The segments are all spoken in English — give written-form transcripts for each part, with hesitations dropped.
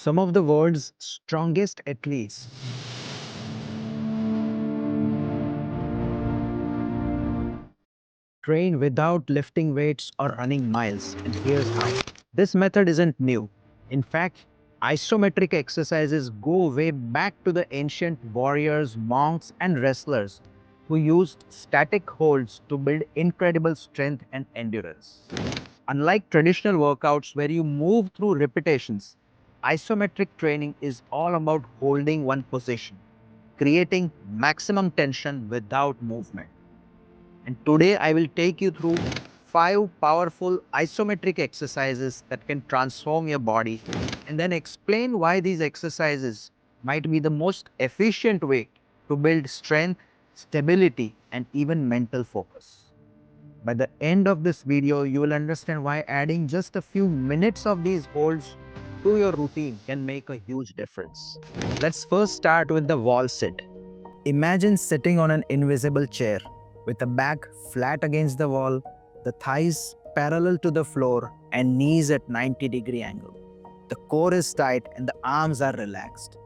Some of the world's strongest athletes train without lifting weights or running miles, and here's how. This method isn't new. In fact, isometric exercises go way back to the ancient warriors, monks, and wrestlers who used static holds to build incredible strength and endurance. Unlike traditional workouts where you move through repetitions, isometric training is all about holding one position, creating maximum tension without movement. And today I will take you through 5 powerful isometric exercises that can transform your body and then explain why these exercises might be the most efficient way to build strength, stability, and even mental focus. By the end of this video, you will understand why adding just a few minutes of these holds to your routine can make a huge difference. Let's first start with the wall sit. Imagine sitting on an invisible chair with the back flat against the wall, the thighs parallel to the floor, and knees at 90-degree angle. The core is tight and the arms are relaxed.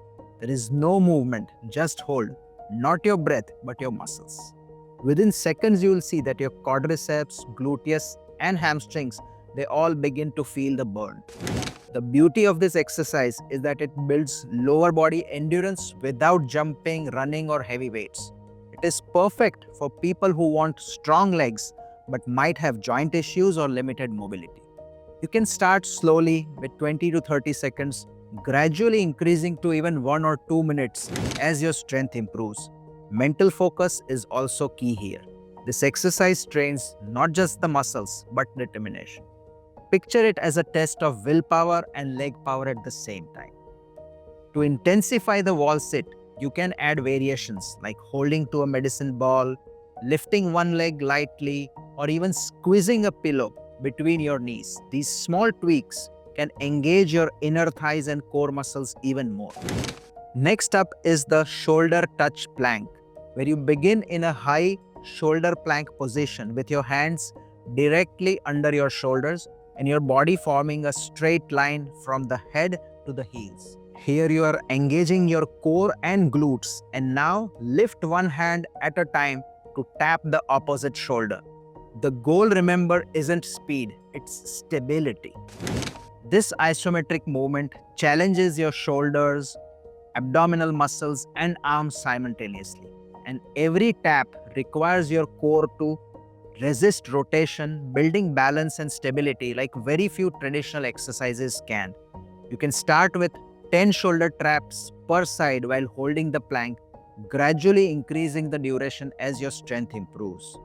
There is no movement, just hold, not your breath, but your muscles. Within seconds, you will see that your quadriceps, gluteus, and hamstrings, they all begin to feel the burn. The beauty of this exercise is that it builds lower body endurance without jumping, running, or heavy weights. It is perfect for people who want strong legs but might have joint issues or limited mobility. You can start slowly with 20 to 30 seconds, gradually increasing to even 1 or 2 minutes as your strength improves. Mental focus is also key here. This exercise trains not just the muscles but determination. Picture it as a test of willpower and leg power at the same time. To intensify the wall sit, you can add variations like holding to a medicine ball, lifting one leg lightly, or even squeezing a pillow between your knees. These small tweaks can engage your inner thighs and core muscles even more. Next up is the shoulder touch plank, where you begin in a high shoulder plank position with your hands directly under your shoulders and your body forming a straight line from the head to the heels. Here you are engaging your core and glutes, and now lift one hand at a time to tap the opposite shoulder. The goal, remember, isn't speed, it's stability. This isometric movement challenges your shoulders, abdominal muscles, and arms simultaneously. And every tap requires your core to resist rotation, building balance and stability like very few traditional exercises can. You can start with 10 shoulder taps per side while holding the plank, gradually increasing the duration as your strength improves.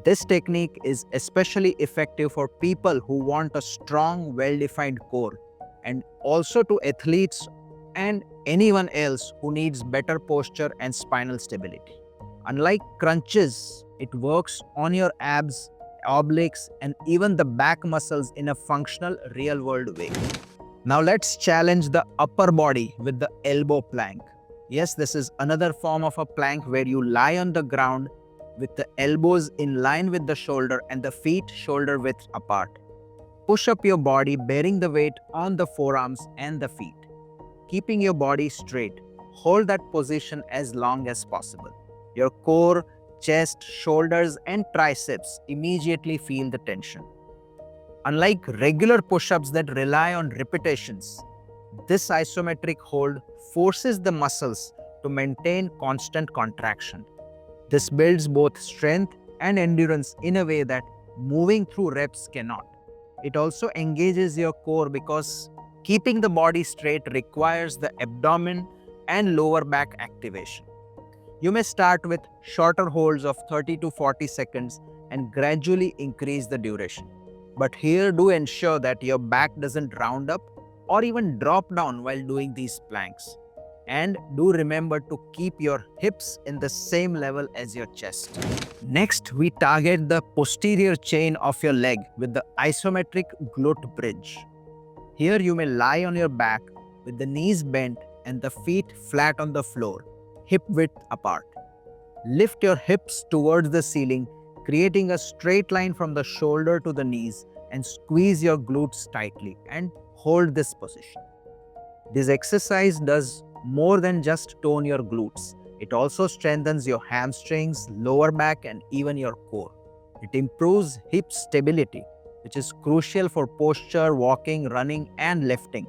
This technique is especially effective for people who want a strong, well-defined core, and also to athletes and anyone else who needs better posture and spinal stability. Unlike crunches, it works on your abs, obliques, and even the back muscles in a functional, real-world way. Now let's challenge the upper body with the elbow plank. Yes, this is another form of a plank where you lie on the ground with the elbows in line with the shoulder and the feet shoulder width apart. Push up your body, bearing the weight on the forearms and the feet. Keeping your body straight, hold that position as long as possible. Your core, chest, shoulders, and triceps immediately feel the tension. Unlike regular push-ups that rely on repetitions, this isometric hold forces the muscles to maintain constant contraction. This builds both strength and endurance in a way that moving through reps cannot. It also engages your core because keeping the body straight requires the abdomen and lower back activation. You may start with shorter holds of 30 to 40 seconds and gradually increase the duration. But here, do ensure that your back doesn't round up or even drop down while doing these planks. And do remember to keep your hips in the same level as your chest. Next, we target the posterior chain of your leg with the isometric glute bridge. Here you may lie on your back with the knees bent and the feet flat on the floor, hip width apart. Lift your hips towards the ceiling, creating a straight line from the shoulder to the knees, and squeeze your glutes tightly and hold this position. This exercise does more than just tone your glutes. It also strengthens your hamstrings, lower back, and even your core. It improves hip stability, which is crucial for posture, walking, running, and lifting.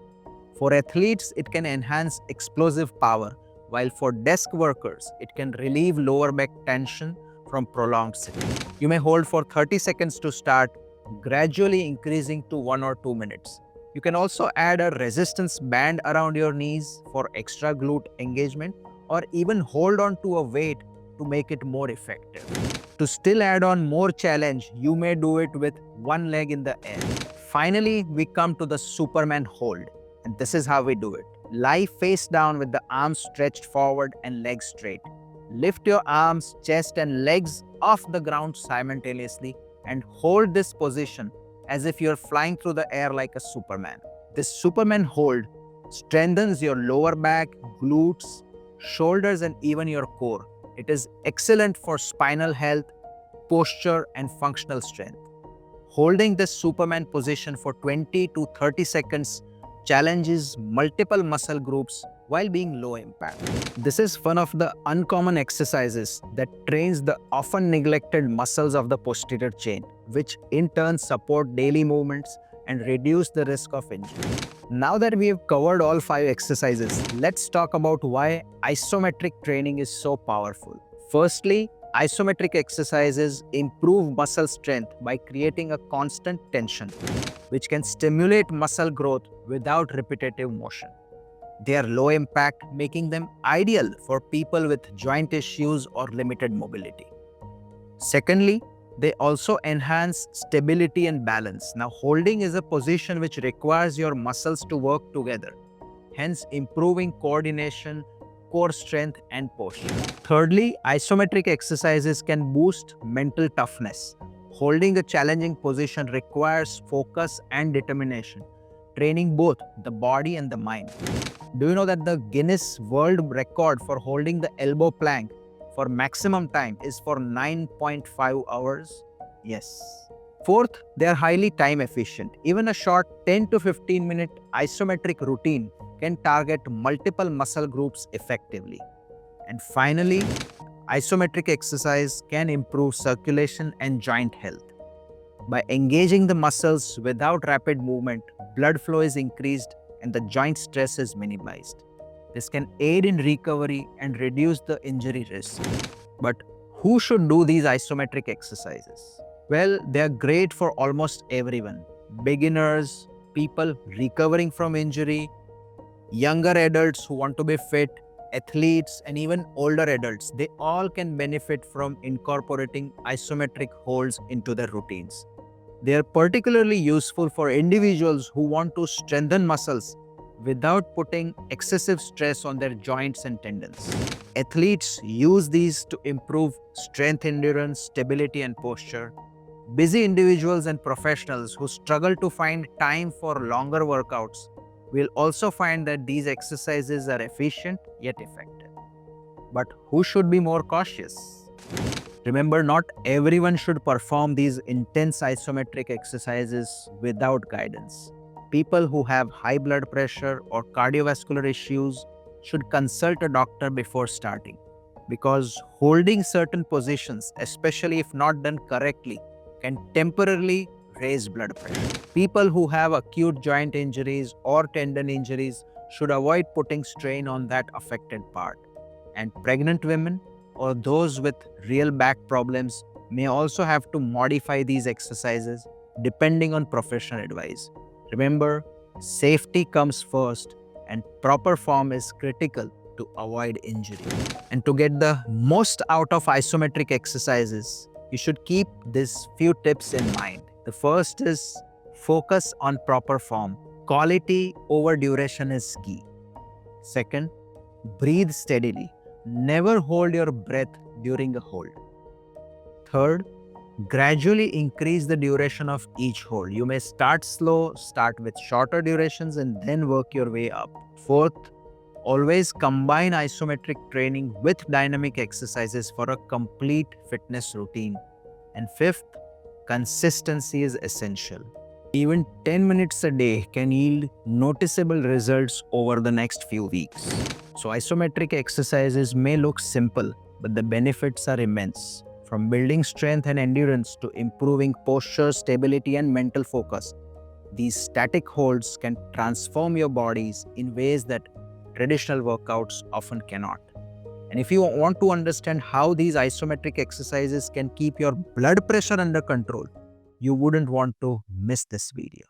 For athletes, it can enhance explosive power, while for desk workers, it can relieve lower back tension from prolonged sitting. You may hold for 30 seconds to start, gradually increasing to 1 or 2 minutes. You can also add a resistance band around your knees for extra glute engagement, or even hold on to a weight to make it more effective. To still add on more challenge, you may do it with one leg in the air. Finally, we come to the Superman hold, and this is how we do it. Lie face down with the arms stretched forward and legs straight. Lift your arms, chest, and legs off the ground simultaneously and hold this position as if you're flying through the air like a Superman. This Superman hold strengthens your lower back, glutes, shoulders, and even your core. It is excellent for spinal health, posture, and functional strength. Holding this Superman position for 20 to 30 seconds challenges multiple muscle groups while being low impact. This is one of the uncommon exercises that trains the often neglected muscles of the posterior chain, which in turn support daily movements and reduce the risk of injury. Now that we have covered all 5 exercises, let's talk about why isometric training is so powerful. Firstly, isometric exercises improve muscle strength by creating a constant tension, which can stimulate muscle growth without repetitive motion. They are low impact, making them ideal for people with joint issues or limited mobility. Secondly, they also enhance stability and balance. Now, holding is a position which requires your muscles to work together, hence improving coordination, core strength, and posture. Thirdly, isometric exercises can boost mental toughness. Holding a challenging position requires focus and determination, training both the body and the mind. Do you know that the Guinness World Record for holding the elbow plank for maximum time is for 9.5 hours? Yes. Fourth, they are highly time efficient. Even a short 10 to 15 minute isometric routine can target multiple muscle groups effectively. And finally, isometric exercise can improve circulation and joint health. By engaging the muscles without rapid movement, blood flow is increased and the joint stress is minimized. This can aid in recovery and reduce the injury risk. But who should do these isometric exercises? Well, they are great for almost everyone. Beginners, people recovering from injury, younger adults who want to be fit, athletes, and even older adults. They all can benefit from incorporating isometric holds into their routines. They are particularly useful for individuals who want to strengthen muscles without putting excessive stress on their joints and tendons. Athletes use these to improve strength, endurance, stability, and posture. Busy individuals and professionals who struggle to find time for longer workouts will also find that these exercises are efficient yet effective. But who should be more cautious? Remember, not everyone should perform these intense isometric exercises without guidance. People who have high blood pressure or cardiovascular issues should consult a doctor before starting, because holding certain positions, especially if not done correctly, can temporarily raise blood pressure. People who have acute joint injuries or tendon injuries should avoid putting strain on that affected part. And pregnant women or those with real back problems may also have to modify these exercises depending on professional advice. Remember, safety comes first and proper form is critical to avoid injury. And to get the most out of isometric exercises, you should keep these few tips in mind. The first is focus on proper form. Quality over duration is key. Second, breathe steadily. Never hold your breath during a hold. Third, gradually increase the duration of each hold. You may start slow, start with shorter durations, and then work your way up. Fourth, always combine isometric training with dynamic exercises for a complete fitness routine. And fifth, consistency is essential. Even 10 minutes a day can yield noticeable results over the next few weeks. So, isometric exercises may look simple, but the benefits are immense. From building strength and endurance to improving posture, stability, and mental focus, these static holds can transform your bodies in ways that traditional workouts often cannot. And if you want to understand how these isometric exercises can keep your blood pressure under control, you wouldn't want to miss this video.